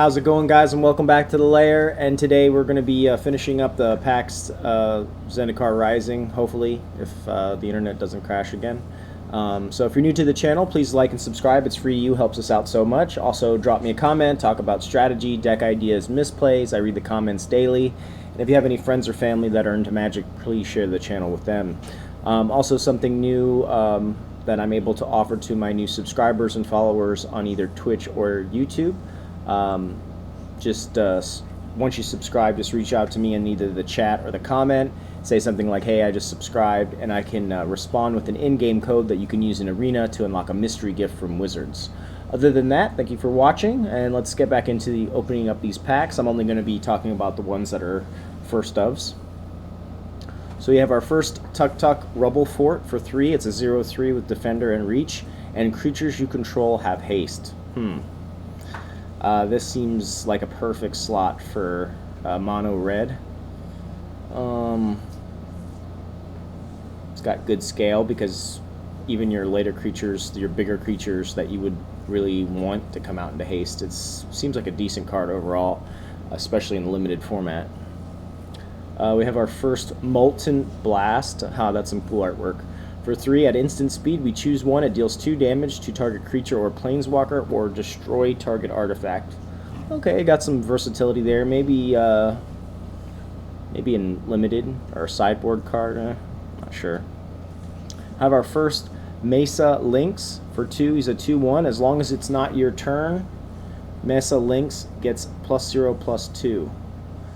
How's it going, guys, and welcome back to the LAIR. And today we're going to be finishing up the PAX ZENDIKAR Rising, hopefully, if the internet doesn't crash again. So if you're new to the channel, please like and subscribe. It's free to you, helps us out so much. Also, drop me a comment, talk about strategy, deck ideas, misplays. I read the comments daily. And if you have any friends or family that are into Magic, please share the channel with them. Also, something new that I'm able to offer to my new subscribers and followers on either Twitch or YouTube. Once you subscribe, just reach out to me in either the chat or the comment. Say something like, hey, I just subscribed, and I can respond with an in-game code that you can use in Arena to unlock a mystery gift from Wizards. Other than that, thank you for watching, and let's get back into the opening up these packs. I'm only going to be talking about the ones that are first ofs. So we have our first Tuk Tuk Rubble Fort for 3. It's a 0/3 with Defender and Reach, and creatures you control have haste. This seems like a perfect slot for mono red. It's got good scale because even your later creatures, your bigger creatures that you would really want to come out into haste, it seems like a decent card overall, especially in the limited format. We have our first Molten Blast. That's some cool artwork. For 3, at instant speed, we choose one. It deals 2 damage to target creature or planeswalker, or destroy target artifact. Okay, got some versatility there. Maybe in limited or sideboard card. Not sure. Have our first Mesa Lynx for 2. He's a 2/1. As long as it's not your turn, Mesa Lynx gets +0/+2.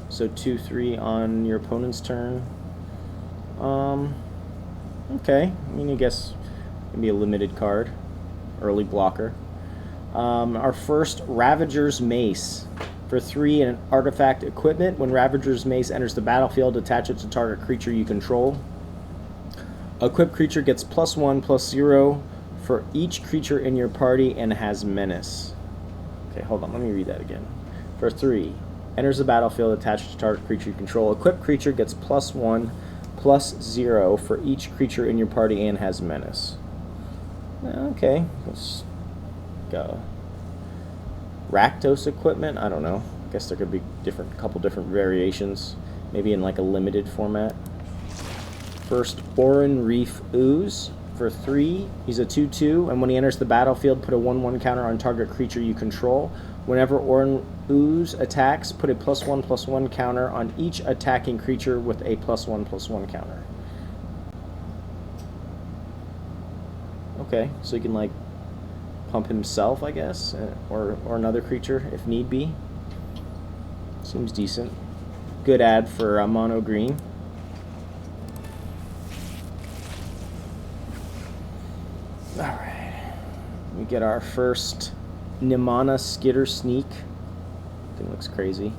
So 2/3 on your opponent's turn. Okay, I mean, I guess maybe a limited card, early blocker. Our first Ravager's Mace for 3 and an artifact equipment. When Ravager's Mace enters the battlefield, attach it to target creature you control. Equipped creature gets +1/+0 for each creature in your party and has menace. Okay, hold on, let me read that again. For 3, enters the battlefield, attached to target creature you control. Equipped creature gets +1/+0 for each creature in your party and has menace. Okay, let's go. Rakdos equipment? I don't know. I guess there could be couple different variations, maybe in like a limited format. First, Oran Reef Ooze for 3. He's a 2/2, and when he enters the battlefield, put a 1/1 counter on target creature you control. Whenever Oran Ooze attacks, put a +1/+1 counter on each attacking creature with a +1/+1 counter. Okay, so he can like pump himself, I guess, or another creature if need be. Seems decent. Good ad for mono green. Alright, we get our first Nimana Skitter Sneak. Thing looks crazy.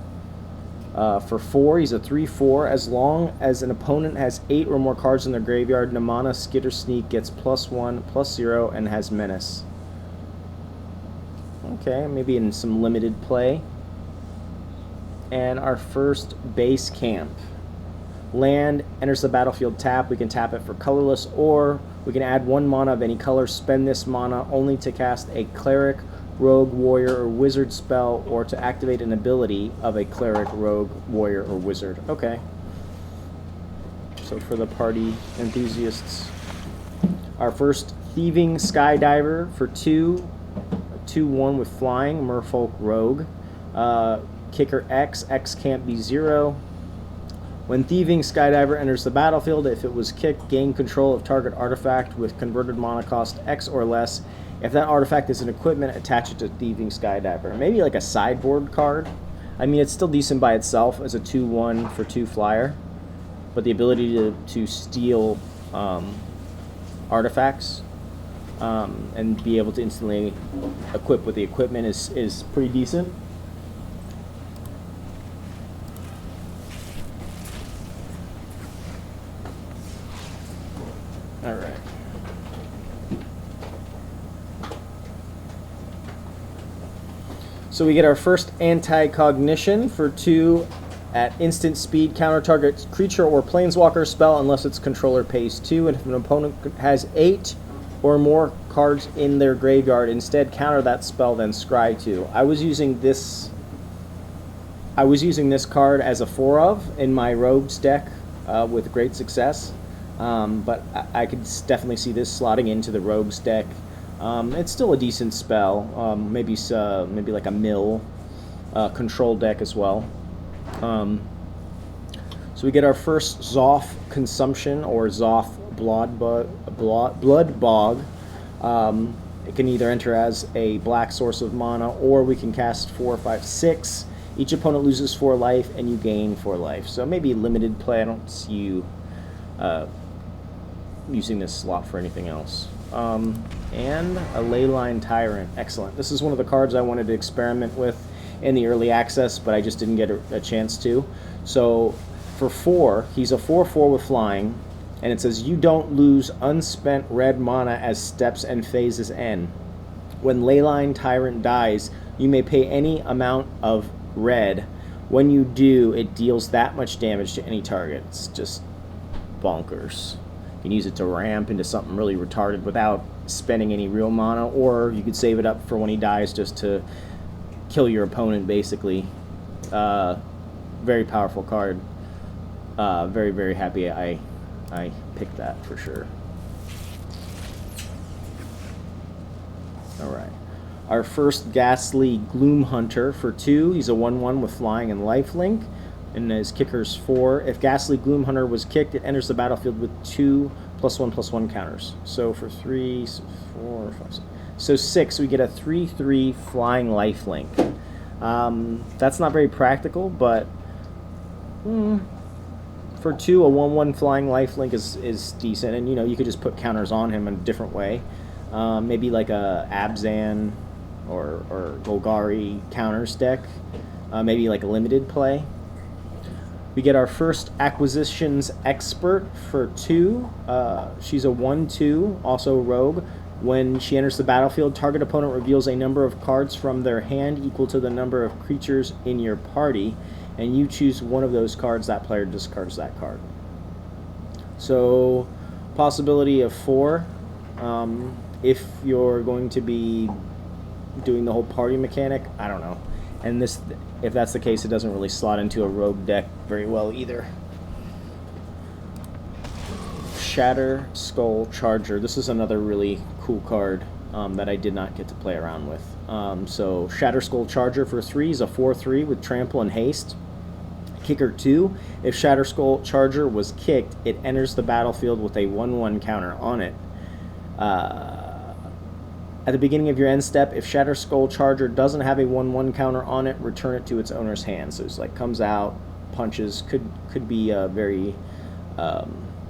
For 4, he's a 3/4. As long as an opponent has 8 or more cards in their graveyard, Nimana Skitter Sneak gets +1/+0 and has menace. Okay, maybe in some limited play. And our first Base Camp. Land enters the battlefield tap. We can tap it for colorless, or we can add 1 mana of any color. Spend this mana only to cast a cleric, rogue, warrior, or wizard spell, or to activate an ability of a cleric, rogue, warrior, or wizard. Okay. So for the party enthusiasts. Our first Thieving Skydiver for 2. 2/1 with flying, Merfolk Rogue. Kicker X can't be 0. When Thieving Skydiver enters the battlefield, if it was kicked, gain control of target artifact with converted mana cost X or less. If that artifact is an equipment, attach it to Thieving Skydiver. Maybe like a sideboard card. I mean, it's still decent by itself as a 2/1 for 2 flyer, but the ability to steal artifacts and be able to instantly equip with the equipment is pretty decent. All right. So we get our first Anti-Cognition for 2 at instant speed. Counter target creature or planeswalker spell unless its controller pays 2, and if an opponent has 8 or more cards in their graveyard, instead counter that spell, then scry 2. I was using this I was using this card as a 4 of in my rogues deck with great success, but I could definitely see this slotting into the rogues deck. It's still a decent spell, maybe like a mill control deck as well. So we get our first Zoff Consumption or Zoff Blood Bog. It can either enter as a black source of mana, or we can cast 4, 5, 6. Each opponent loses 4 life, and you gain 4 life. So maybe limited play. I don't see you using this slot for anything else. And a Leyline Tyrant. Excellent. This is one of the cards I wanted to experiment with in the early access, but I just didn't get a chance to. So for 4, he's a 4/4 with flying, and it says you don't lose unspent red mana as steps and phases end. When Leyline Tyrant dies, you may pay any amount of red. When you do, it deals that much damage to any target. It's just bonkers. You can use it to ramp into something really retarded without spending any real mana, or you could save it up for when he dies just to kill your opponent, basically. Very powerful card. Very, very happy I picked that for sure. Alright. Our first Ghastly Gloom Hunter for 2. He's a 1/1 with flying and lifelink. And his kicker's 4. If Ghastly Gloom Hunter was kicked, it enters the battlefield with 2 +1/+1 counters. So for 3, 4, 5, 6. So 6, we get a 3/3 flying lifelink. That's not very practical, but for 2, a 1/1 flying lifelink is decent. And you could just put counters on him in a different way. Maybe like a Abzan or Golgari counters deck. Maybe like a limited play. We get our first Acquisitions Expert for 2. She's a 1/2, also rogue. When she enters the battlefield, target opponent reveals a number of cards from their hand equal to the number of creatures in your party, and you choose one of those cards. That player discards that card. So, possibility of 4. If you're going to be doing the whole party mechanic, I don't know. And if that's the case, it doesn't really slot into a rogue deck very well either. Shatter Skull Charger. This is another really cool card that I did not get to play around with. So Shatter Skull Charger for 3 is a 4/3 with trample and haste. Kicker 2. If Shatter Skull Charger was kicked, it enters the battlefield with a 1/1 counter on it. At the beginning of your end step, if Shatter Skull Charger doesn't have a 1/1 counter on it, return it to its owner's hand. So it's like comes out, punches. Could be very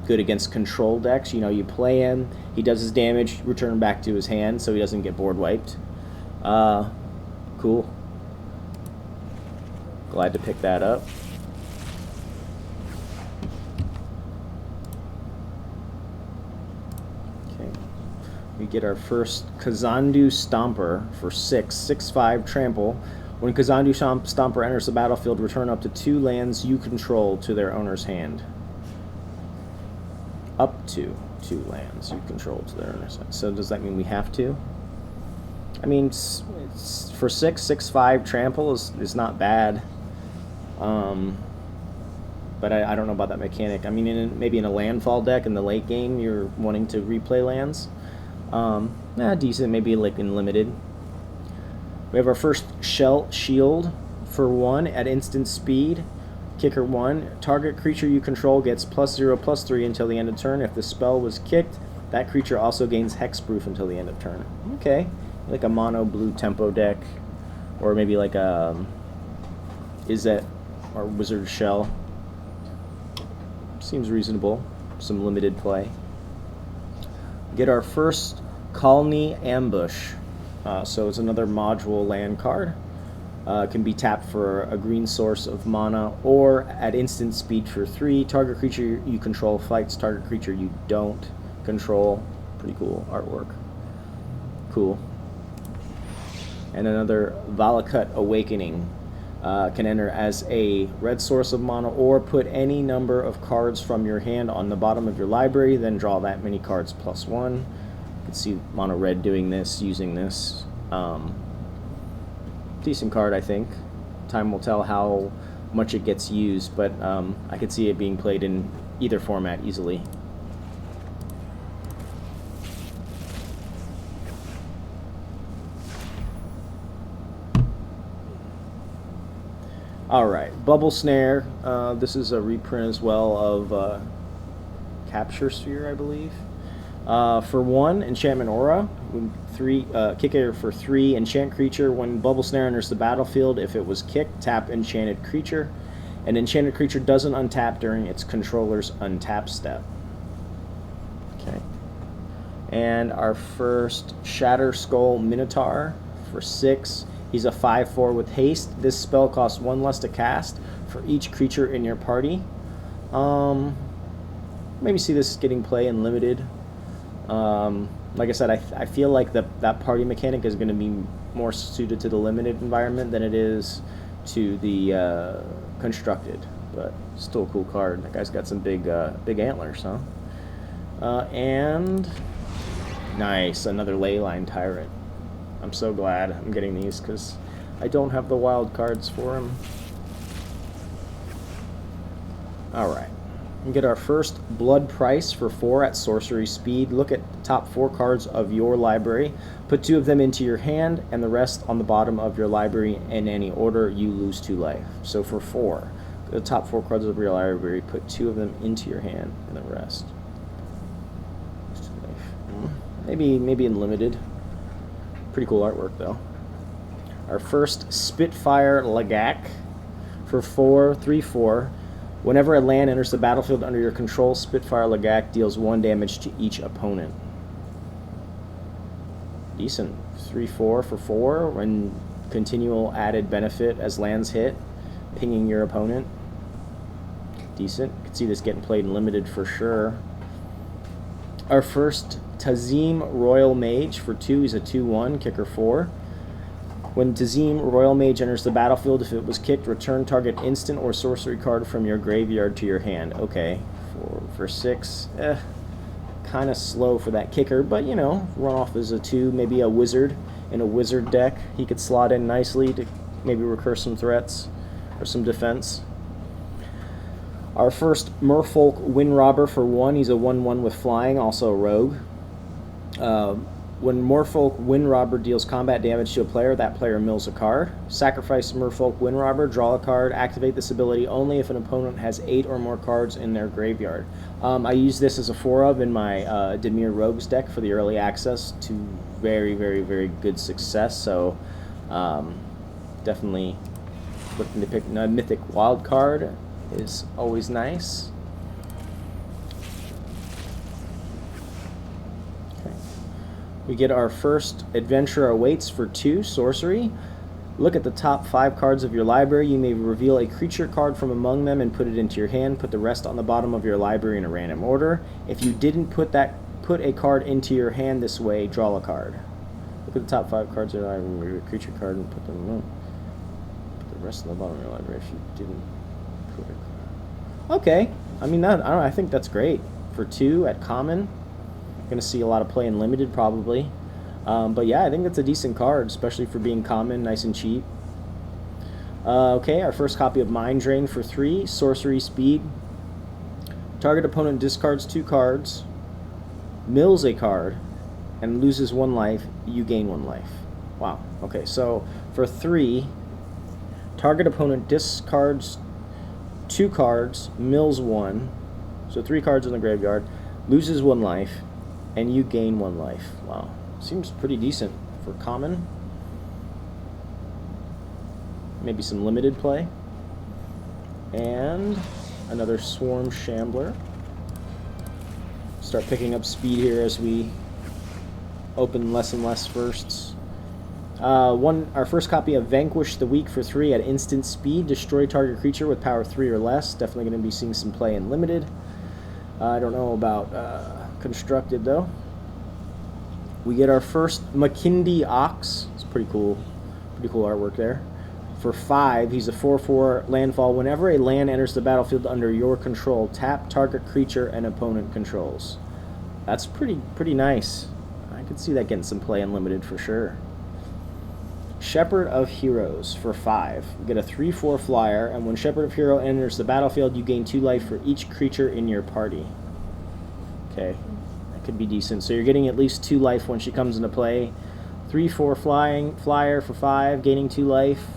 good against control decks. You play him, he does his damage, return him back to his hand so he doesn't get board wiped. Cool. Glad to pick that up. We get our first Kazandu Stomper for 6, 6/5 trample. When Kazandu Stomper enters the battlefield, return up to 2 lands you control to their owner's hand. Up to 2 lands you control to their owner's hand. So does that mean we have to? I mean, it's for 6, 6/5 trample is not bad. But I don't know about that mechanic. I mean, maybe in a landfall deck in the late game, you're wanting to replay lands. Decent, maybe like in limited. We have our first Shell Shield for 1 at instant speed. Kicker 1. Target creature you control gets +0/+3 until the end of turn. If the spell was kicked, that creature also gains hexproof until the end of turn. Okay, like a mono blue tempo deck, or maybe like a Izzet or Wizard Shell. Seems reasonable. Some limited play. Get our first Colony Ambush. So it's another module land card. Can be tapped for a green source of mana, or at instant speed for 3. Target creature you control fights target creature you don't control. Pretty cool artwork. Cool. And another Valakut Awakening. Can enter as a red source of mana, or put any number of cards from your hand on the bottom of your library, then draw that many cards +1. You can see mono red doing this, using this. Decent card, I think. Time will tell how much it gets used, but I could see it being played in either format easily. Alright, Bubble Snare. This is a reprint as well of Capture Sphere, I believe. For 1, Enchantment Aura. 3, kick it for 3, enchant creature. When Bubble Snare enters the battlefield, if it was kicked, tap enchanted creature. An enchanted creature doesn't untap during its controller's untap step. Okay. And our first Shatter Skull Minotaur for 6. He's a 5/4 with haste. This spell costs 1 less to cast for each creature in your party. Maybe see this getting play in limited. Like I said, I feel like that party mechanic is going to be more suited to the limited environment than it is to the constructed. But still a cool card. That guy's got some big antlers, huh? And nice, another Leyline Tyrant. I'm so glad I'm getting these because I don't have the wild cards for him. Alright. We get our first Blood Price for 4 at sorcery speed. Look at the top 4 cards of your library. Put 2 of them into your hand and the rest on the bottom of your library in any order. You lose 2 life. So for 4, the top 4 cards of your library, put 2 of them into your hand and the rest. Lose 2 life. Maybe in limited. Pretty cool artwork though. Our first Spitfire Lagak for 4, 3/4. Whenever a land enters the battlefield under your control, Spitfire Lagak deals 1 damage to each opponent. Decent. 3/4 for 4. When continual added benefit as lands hit, pinging your opponent. Decent. Could see this getting played in limited for sure. Our first Tazim Royal Mage for 2. He's a 2/1, kicker 4. When Tazim Royal Mage enters the battlefield, if it was kicked, return target instant or sorcery card from your graveyard to your hand. Okay, for 6, kind of slow for that kicker, but you know, run off as a 2, maybe a wizard in a wizard deck. He could slot in nicely to maybe recur some threats or some defense. Our first Merfolk Windrobber for 1. He's a 1/1 with flying, also a rogue. When Merfolk Windrobber deals combat damage to a player, that player mills a card. Sacrifice Merfolk Windrobber, draw a card, activate this ability only if an opponent has 8 or more cards in their graveyard. I use this as a 4 in my Dimir Rogues deck for the early access to very, very, very good success. So definitely looking to pick a mythic wild card is always nice. We get our first Adventure Awaits for 2, sorcery. Look at the top 5 cards of your library. You may reveal a creature card from among them and put it into your hand. Put the rest on the bottom of your library in a random order. If you didn't put a card into your hand this way, draw a card. Look at the top 5 cards of your library, remove a creature card and put them in. Put the rest on the bottom of your library if you didn't put a card. Okay, I mean, I think that's great. For 2 at common. Going to see a lot of play in limited probably, but yeah, I think that's a decent card, especially for being common, nice and cheap. Okay, our first copy of Mind Drain for 3, sorcery speed. Target opponent discards 2 cards, mills a card, and loses 1 life. You gain 1 life. Wow. Okay, so for 3, target opponent discards 2 cards, mills 1, so 3 cards in the graveyard, loses 1 life. And you gain 1 life. Wow. Seems pretty decent for common. Maybe some limited play. And another Swarm Shambler. Start picking up speed here as we open less and less firsts. Our first copy of Vanquish the Weak for 3 at instant speed. Destroy target creature with power 3 or less. Definitely going to be seeing some play in limited. I don't know about constructed though. We get our first Makindi Ox. It's pretty cool artwork there. For 5, he's a 4/4 landfall. Whenever a land enters the battlefield under your control, tap target creature and opponent controls. That's pretty nice. I could see that getting some play in limited for sure. Shepherd of Heroes for 5. You get a 3/4 flyer, and when Shepherd of Hero enters the battlefield, you gain 2 life for each creature in your party. Okay, that could be decent. So you're getting at least 2 life when she comes into play. 3/4 flyer for 5, gaining 2 life.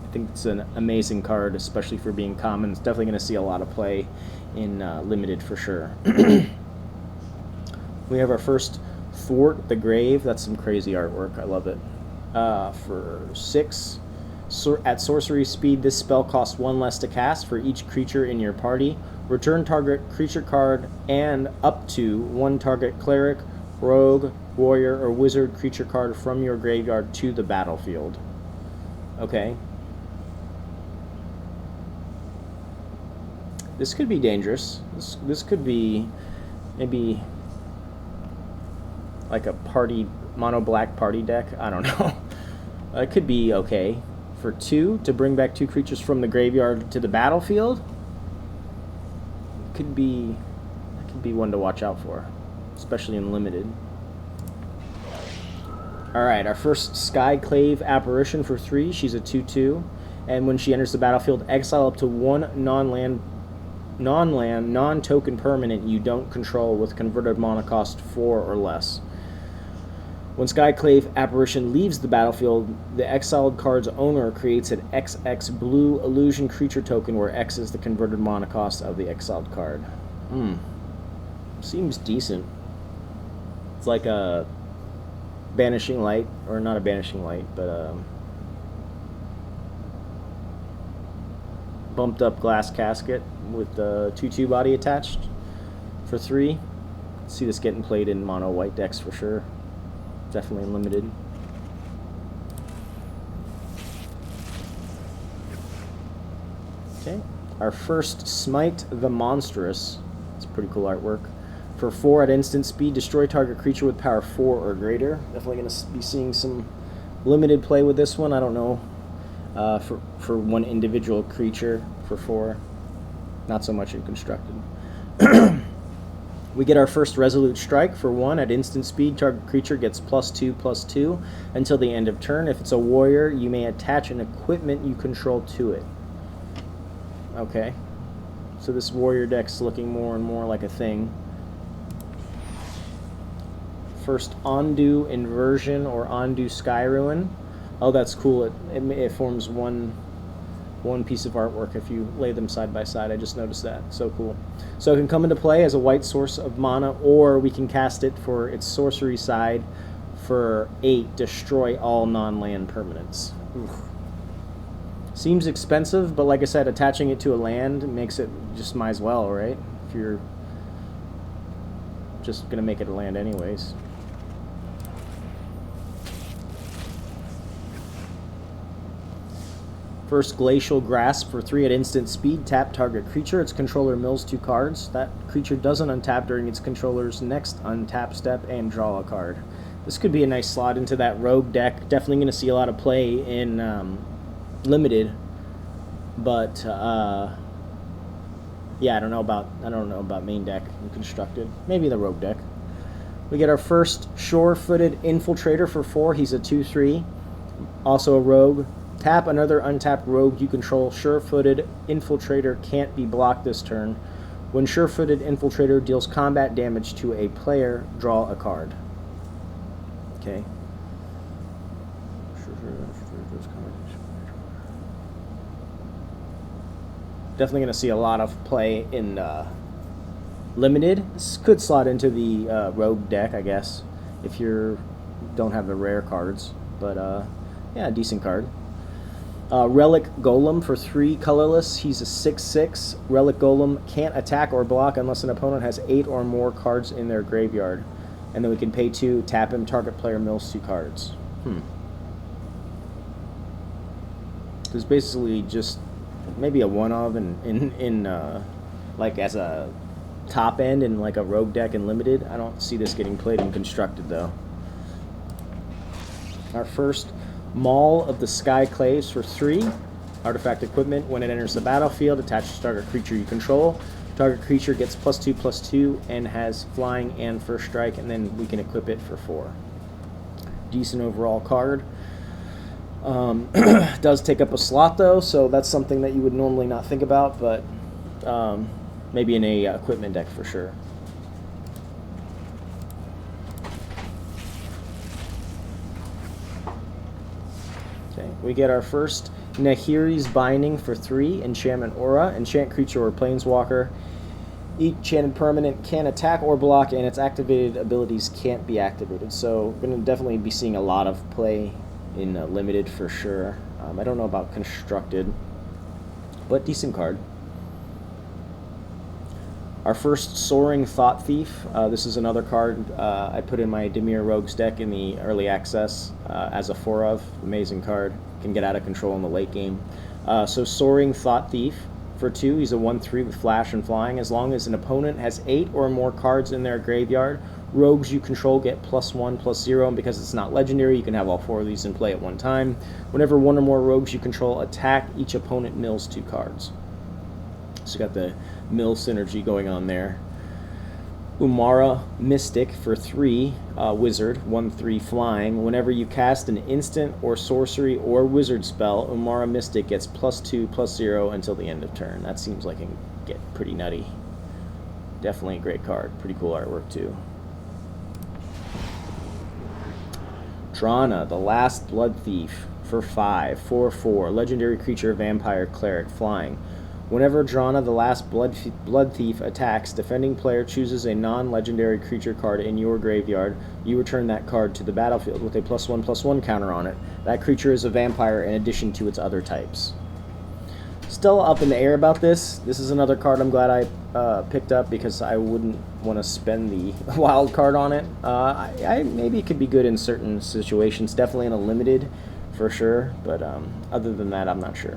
I think it's an amazing card, especially for being common. It's definitely going to see a lot of play in limited for sure. We have our first Thwart the Grave. That's some crazy artwork. I love it. For 6, at sorcery speed, this spell costs 1 less to cast for each creature in your party. Return target creature card and up to 1 target cleric, rogue, warrior, or wizard creature card from your graveyard to the battlefield. Okay. This could be dangerous. This could be maybe like a party, mono black party deck. I don't know. It could be okay. For 2, to bring back 2 creatures from the graveyard to the battlefield. Could be one to watch out for, especially in limited. Alright, our first Skyclave Apparition for 3. She's a 2/2, and when she enters the battlefield, exile up to 1 non-land, non-token permanent you don't control with converted mana cost 4 or less. When Skyclave Apparition leaves the battlefield, the exiled card's owner creates an XX blue illusion creature token where X is the converted mana cost of the exiled card. Seems decent. It's like a Banishing Light, or not a Banishing Light, but bumped up glass casket with the 2/2 body attached for 3. See this getting played in mono white decks for sure. Definitely limited. Okay, our first Smite the Monstrous. It's pretty cool artwork. For 4 at instant speed, destroy target creature with power 4 or greater. Definitely going to be seeing some limited play with this one. I don't know. For 1 individual creature for 4. Not so much in constructed. We get our first Resolute Strike for 1 at instant speed. Target creature gets +2/+2 until the end of turn. If it's a warrior, you may attach an equipment you control to it. Okay. So this warrior deck's looking more and more like a thing. First Ondu Inversion or Ondu Sky Ruin. Oh, that's cool. It forms one piece of artwork if you lay them side by side. I just noticed that. So cool. So it can come into play as a white source of mana, or we can cast it for its sorcery side for 8, destroy all non-land permanents. Oof. Seems expensive, but like I said, attaching it to a land makes it just might as well, right? If you're just going to make it a land anyways. First Glacial Grasp for 3 at instant speed. Tap target creature. Its controller mills 2 cards. That creature doesn't untap during its controller's next untap step and draw a card. This could be a nice slot into that rogue deck. Definitely going to see a lot of play in limited, but yeah, I don't know about main deck and constructed. Maybe the rogue deck. We get our first Sure-Footed Infiltrator for 4. He's a 2/3, also a rogue. Tap another untapped rogue you control. Sure-Footed Infiltrator can't be blocked this turn. When Sure-Footed Infiltrator deals combat damage to a player, draw a card. Okay. Definitely going to see a lot of play in limited. This could slot into the rogue deck, I guess, if you don't have the rare cards. But yeah, decent card. Relic Golem for 3 colorless. He's a 6/6. Relic Golem can't attack or block unless an opponent has 8 or more cards in their graveyard. And then we can pay 2, tap him, target player mills 2 cards. There's basically just maybe a one-of in like as a top end in like a rogue deck and limited. I don't see this getting played in constructed though. Our first Maul of the Skyclaves for 3. Artifact equipment. When it enters the battlefield, attaches target creature you control. Target creature gets +2/+2 and has flying and first strike, and then we can equip it for 4. Decent overall card. Does take up a slot though, so that's something that you would normally not think about, but maybe in a equipment deck for sure. Okay, we get our first Nahiri's Binding for 3, Enchantment Aura. Enchant creature or planeswalker. Each enchanted permanent can attack or block, and its activated abilities can't be activated. So we're going to definitely be seeing a lot of play in limited for sure. I don't know about constructed, but decent card. Our first Soaring Thought Thief. This is another card I put in my Dimir Rogues deck in the early access as a 4 of. Amazing card. Can get out of control in the late game. So Soaring Thought Thief for 2. He's a 1/3 with flash and flying. As long as an opponent has 8 or more cards in their graveyard, rogues you control get +1/+0, and because it's not legendary, you can have all 4 of these in play at one time. Whenever 1 or more rogues you control attack, each opponent mills 2 cards. So you got the mill synergy going on there. Umara Mystic for 3, wizard, 1/3 flying. Whenever you cast an instant or sorcery or wizard spell, Umara Mystic gets +2/+0 until the end of turn. That seems like it can get pretty nutty. Definitely a great card. Pretty cool artwork too. Drana, the Last Blood Thief for 5, 4/4, legendary creature, vampire, cleric, flying. Whenever Drana, the Last Blood Thief, attacks, defending player chooses a non-legendary creature card in your graveyard. You return that card to the battlefield with a +1/+1 counter on it. That creature is a vampire in addition to its other types. Still up in the air about this. This is another card I'm glad I picked up because I wouldn't want to spend the wild card on it. Maybe it could be good in certain situations. Definitely in a limited for sure, but other than that, I'm not sure.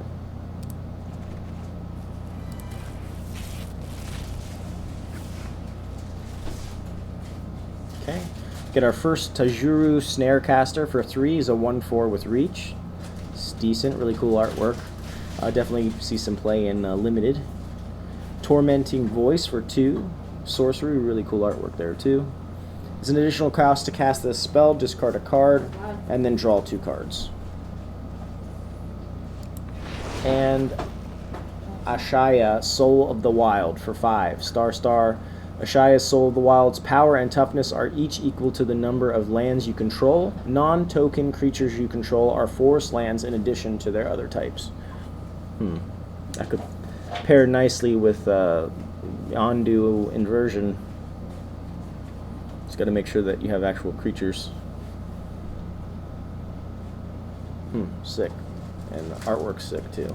Okay, get our first Tajuru Snarecaster for 3. He's a 1/4 with reach. It's decent, really cool artwork. Definitely see some play in limited. Tormenting Voice for 2. Sorcery, really cool artwork there too. It's an additional cost to cast this spell. Discard a card and then draw 2 cards. And Ashaya, Soul of the Wild for 5. Star. Ashaya's Soul of the Wild's power and toughness are each equal to the number of lands you control. Non-token creatures you control are forest lands in addition to their other types. That could pair nicely with Yondu Inversion. Just got to make sure that you have actual creatures. Sick. And the artwork's sick too.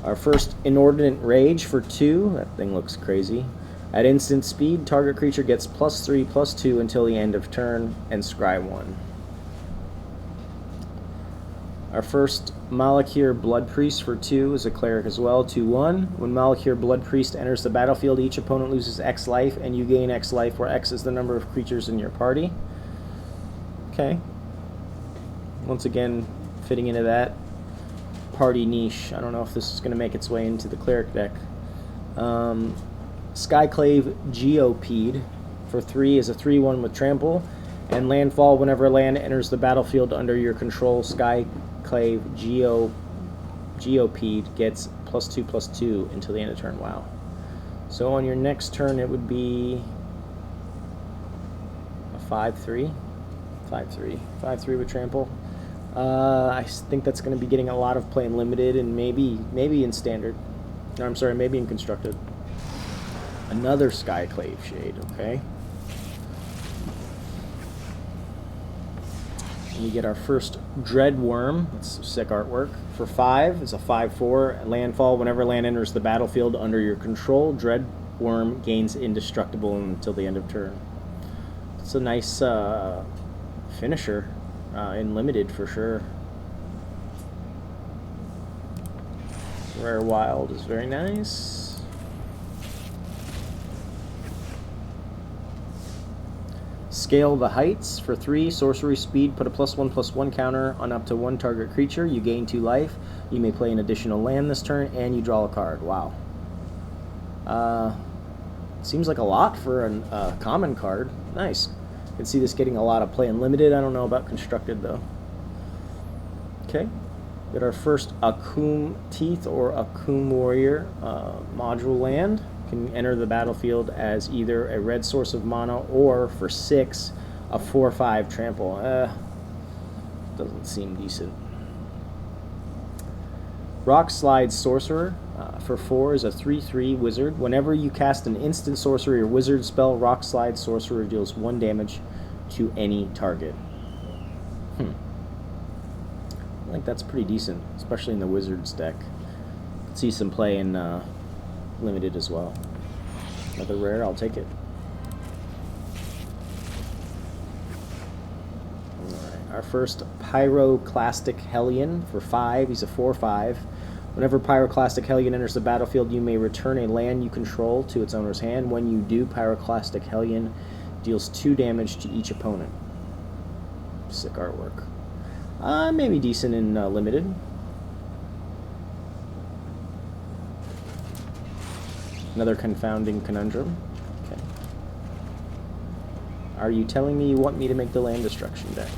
Our first Inordinate Rage for 2. That thing looks crazy. At instant speed, target creature gets +3/+2 until the end of turn, and scry 1. Our first Malakir Blood Priest for 2 is a cleric as well, 2/1. When Malakir Blood Priest enters the battlefield, each opponent loses X life, and you gain X life, where X is the number of creatures in your party. Okay. Once again, fitting into that party niche. I don't know if this is going to make its way into the cleric deck. Skyclave Geopede for 3 is a 3/1 with trample, and landfall. Whenever land enters the battlefield under your control, Skyclave Geopede gets +2/+2 until the end of turn. Wow. So on your next turn, it would be a 5/3, 5/3 with trample. I think that's going to be getting a lot of play in limited and maybe in standard. No, I'm sorry, maybe in constructed. Another Skyclave Shade, okay. And we get our first Dreadworm. That's sick artwork. For 5, it's a 5/4 landfall. Whenever land enters the battlefield under your control, Dreadworm gains indestructible until the end of turn. It's a nice finisher in limited for sure. Rare Wild is very nice. Scale the Heights for 3, sorcery speed, put a +1/+1 counter on up to 1 target creature. You gain 2 life. You may play an additional land this turn, and you draw a card. Wow. Seems like a lot for a common card. Nice. You can see this getting a lot of play in limited. I don't know about constructed though. Okay. Get our first Akum Teeth or Akum Warrior module land. Can enter the battlefield as either a red source of mana or for 6, a 4/5 trample. Doesn't seem decent. Rock Slide Sorcerer for 4 is a 3/3 wizard. Whenever you cast an instant sorcery or wizard spell, Rock Slide Sorcerer deals 1 damage to any target. I think that's pretty decent, especially in the Wizards deck. See some play in limited as well. Another rare, I'll take it. Alright, our first Pyroclastic Hellion for 5. He's a 4/5. Whenever Pyroclastic Hellion enters the battlefield, you may return a land you control to its owner's hand. When you do, Pyroclastic Hellion deals 2 damage to each opponent. Sick artwork. Maybe decent in limited. Another Confounding Conundrum. Okay. Are you telling me you want me to make the land destruction deck?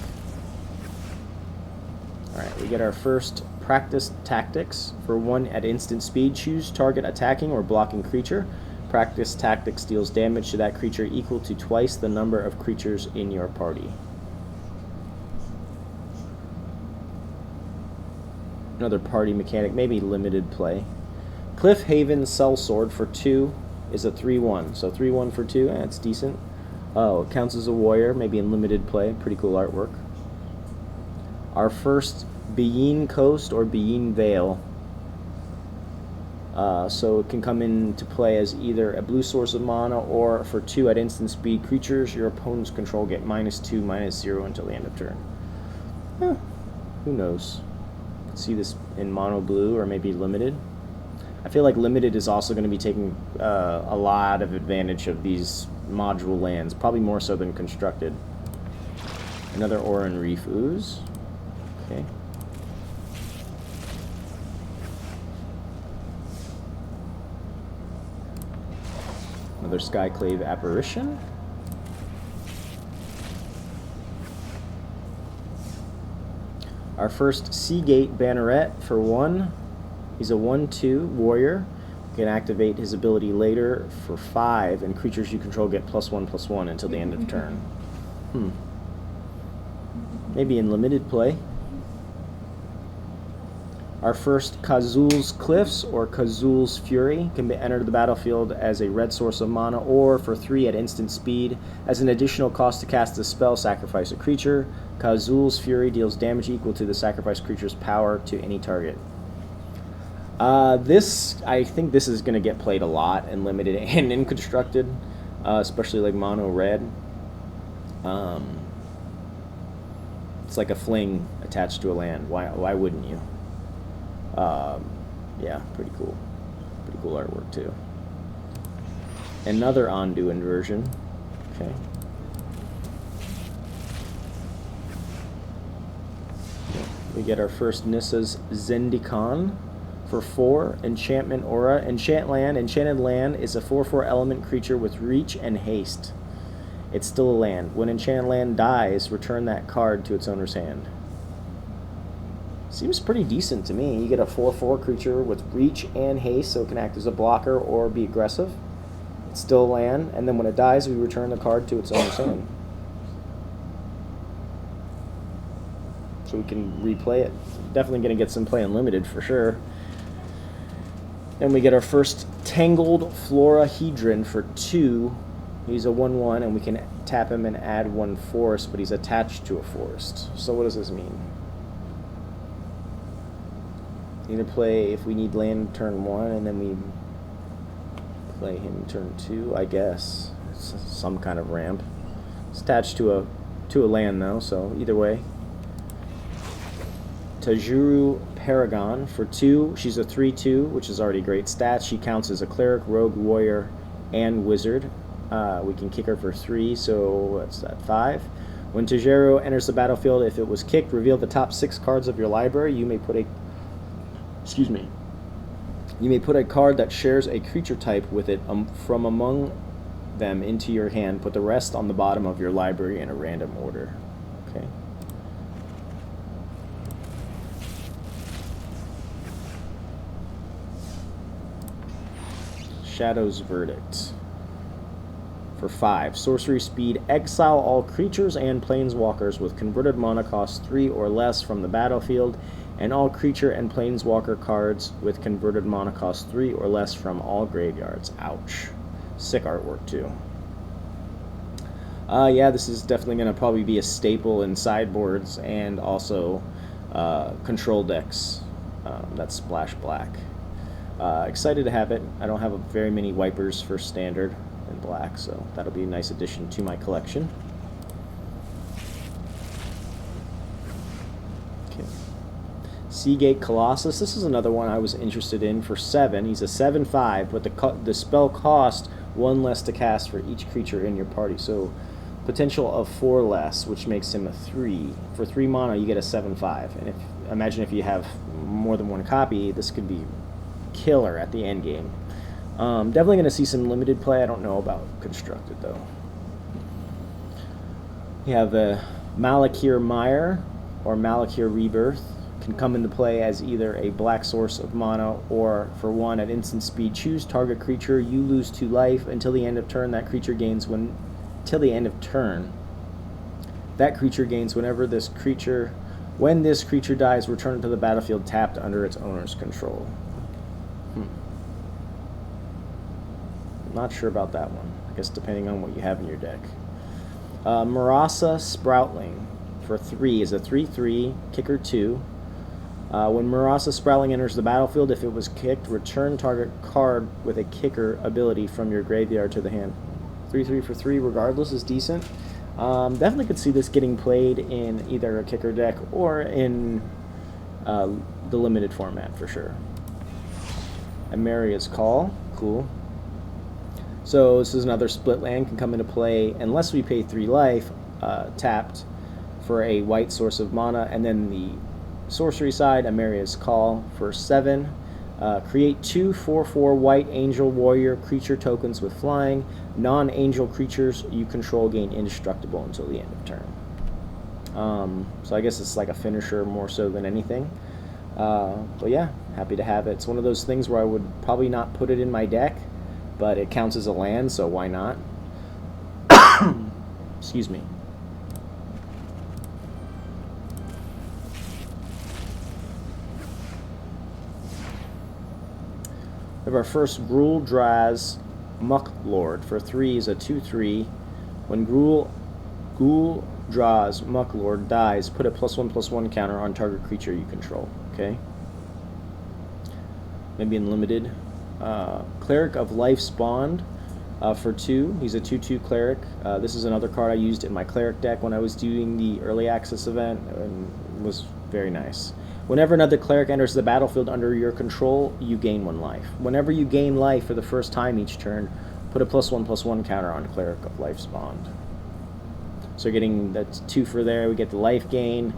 Alright, we get our first Practice Tactics. For 1 at instant speed, choose target attacking or blocking creature. Practice Tactics deals damage to that creature equal to twice the number of creatures in your party. Another party mechanic, maybe limited play. Cliff Haven Sellsword for 2 is a 3/1. So 3/1 for 2, that's decent. Oh, it counts as a warrior, maybe in limited play. Pretty cool artwork. Our first Beyin Coast or Beyin Vale. So it can come into play as either a blue source of mana or for 2 at instant speed creatures your opponent's control get -2, -0 until the end of turn. Who knows? See this in mono blue or maybe limited. I feel like limited is also going to be taking a lot of advantage of these module lands, probably more so than constructed. Another Oran Reef Ooze. Okay. Another Skyclave Apparition. Our first Seagate Banneret for 1. He's a 1/2 warrior. You can activate his ability later for 5, and creatures you control get +1/+1 until the end of turn. Maybe in limited play. Our first Kazul's Cliffs or Kazul's Fury can be entered the battlefield as a red source of mana or for 3 at instant speed. As an additional cost to cast a spell, sacrifice a creature. Kazul's Fury deals damage equal to the sacrificed creature's power to any target. I think this is going to get played a lot in limited and in constructed, especially like mono red. It's like a fling attached to a land. Why wouldn't you? Yeah, pretty cool. Pretty cool artwork too. Another Ondu inversion. Okay. We get our first Nissa's Zendikar for 4, Enchantment Aura. Enchanted Land is a 4/4 element creature with reach and haste. It's still a land. When Enchanted Land dies, return that card to its owner's hand. Seems pretty decent to me. You get a 4/4 creature with reach and haste, so it can act as a blocker or be aggressive. It's still a land, and then when it dies, we return the card to its owner's hand. So we can replay it. Definitely going to get some play in limited for sure. Then we get our first Tangled Florahedron for 2. He's a 1/1, and we can tap him and add 1 forest, but he's attached to a forest. So what does this mean? Need to play if we need land turn 1, and then we play him turn 2, I guess. It's some kind of ramp. It's attached to a land though, so either way. Tajuru Paragon for 2. She's a 3/2, which is already great stats. She counts as a cleric, rogue, warrior, and wizard. We can kick her for 3, so what's that, 5? When Tajuru enters the battlefield, if it was kicked, reveal the top 6 cards of your library. You may put a You may put a card that shares a creature type with it from among them into your hand. Put the rest on the bottom of your library in a random order. Okay. Shadow's Verdict. For 5, sorcery speed, exile all creatures and planeswalkers with converted mana cost 3 or less from the battlefield, and all creature and planeswalker cards with converted mana cost 3 or less from all graveyards. Ouch. Sick artwork, too. Yeah, this is definitely going to probably be a staple in sideboards and also control decks that splash black. Excited to have it. I don't have very many wipers for standard in black, so that'll be a nice addition to my collection. Okay. Seagate Colossus. This is another one I was interested in for 7. He's a 7/5, but the spell cost 1 less to cast for each creature in your party. So potential of 4 less, which makes him a 3. For 3 mana, you get a 7/5. And imagine if you have more than one copy, this could be killer at the end game. Definitely going to see some limited play. I don't know about constructed though. You have the Malakir Mire or Malakir Rebirth. Can come into play as either a black source of mana or for 1 at instant speed. Choose target creature. You lose 2 life until the end of turn. That creature gains till the end of turn. That creature gains when this creature dies, return it to the battlefield tapped under its owner's control. Not sure about that one. I guess depending on what you have in your deck. Marasa Sproutling for 3 is a 3/3, kicker 2. When Marasa Sproutling enters the battlefield, if it was kicked, return target card with a kicker ability from your graveyard to the hand. 3/3 for 3 regardless is decent. Definitely could see this getting played in either a kicker deck or in the limited format for sure. Amaria's Call. Cool. So this is another split land, can come into play unless we pay 3 life, tapped for a white source of mana, and then the sorcery side, Amaria's Call for 7. Create 2 4/4 white angel warrior creature tokens with flying. Non-angel creatures you control gain indestructible until the end of turn. So I guess it's like a finisher more so than anything. But yeah, happy to have it. It's one of those things where I would probably not put it in my deck, but it counts as a land, so why not? Excuse me. We have our first Gruul Draz Muck Lord for 3 is a 2/3. When Gruul Draz Muck Lord dies, put a +1/+1 counter on target creature you control. Okay. Maybe in limited. Cleric of Life's Bond for 2. He's a 2/2 cleric. This is another card I used in my cleric deck when I was doing the early access event, and it was very nice. Whenever another cleric enters the battlefield under your control, you gain 1 life. Whenever you gain life for the first time each turn, put a +1/+1 counter on Cleric of Life's Bond. So getting that 2 for there, we get the life gain,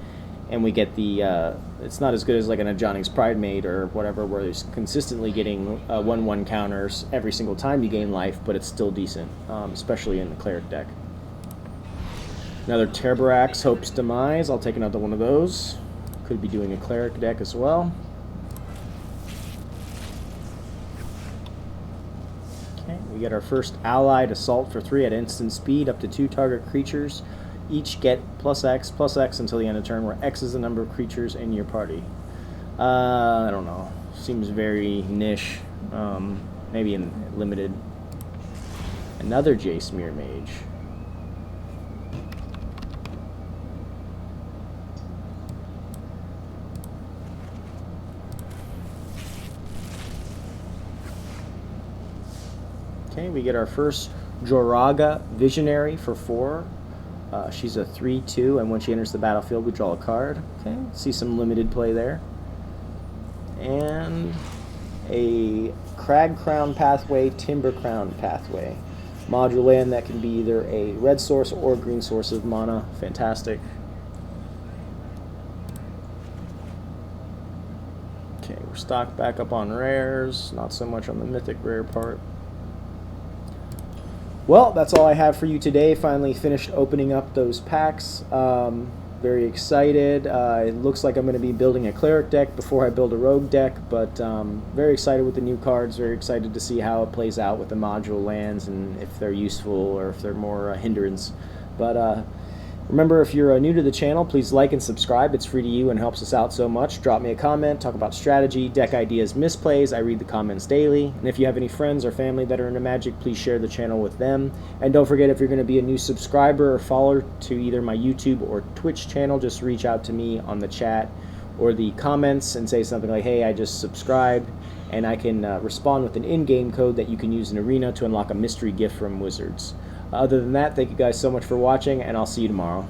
and we get the, it's not as good as like an Ajani's Pridemate or whatever, where it's consistently getting 1/1 counters every single time you gain life, but it's still decent, especially in the cleric deck. Another Terberax Hope's Demise. I'll take another one of those. Could be doing a cleric deck as well. Okay, we get our first Allied Assault for 3 at instant speed. Up to 2 target creatures each get +X until the end of turn, where X is the number of creatures in your party. I don't know. Seems very niche. Maybe in limited. Another Jace Mirror Mage. Okay, we get our first Joraga Visionary for 4. She's a 3/2, and when she enters the battlefield, we draw a card. Okay, see some limited play there. And a Crag Crown Pathway, Timber Crown Pathway. Module land that can be either a red source or green source of mana. Fantastic. Okay, we're stocked back up on rares, not so much on the mythic rare part. Well, that's all I have for you today. Finally finished opening up those packs. Very excited. It looks like I'm going to be building a cleric deck before I build a rogue deck, but very excited with the new cards. Very excited to see how it plays out with the module lands and if they're useful or if they're more a hindrance. But remember, if you're new to the channel, please like and subscribe. It's free to you and helps us out so much. Drop me a comment, talk about strategy, deck ideas, misplays. I read the comments daily. And if you have any friends or family that are into Magic, please share the channel with them. And don't forget, if you're going to be a new subscriber or follower to either my YouTube or Twitch channel, just reach out to me on the chat or the comments and say something like, hey, I just subscribed. And I can respond with an in-game code that you can use in Arena to unlock a mystery gift from Wizards. Other than that, thank you guys so much for watching, and I'll see you tomorrow.